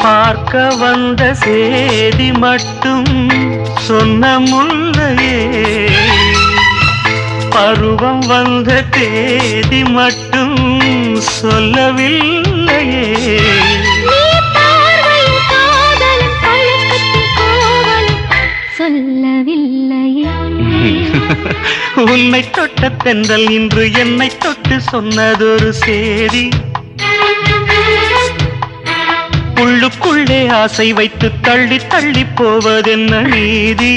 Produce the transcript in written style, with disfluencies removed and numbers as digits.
பார்க்க வந்த சேதி மட்டும் சொன்ன முல்லையே, பருவம் வந்த தேதி மட்டும் சொல்லவில்லையே. சொல்லவில்லையே. உன்னை தொட்ட தென்றல் இன்று என்னை தொட்டு சொன்னதொரு சேதி, உள்ளுக்குள்ளே ஆசை வைத்து தள்ளி தள்ளி போவதென்ன நீதி?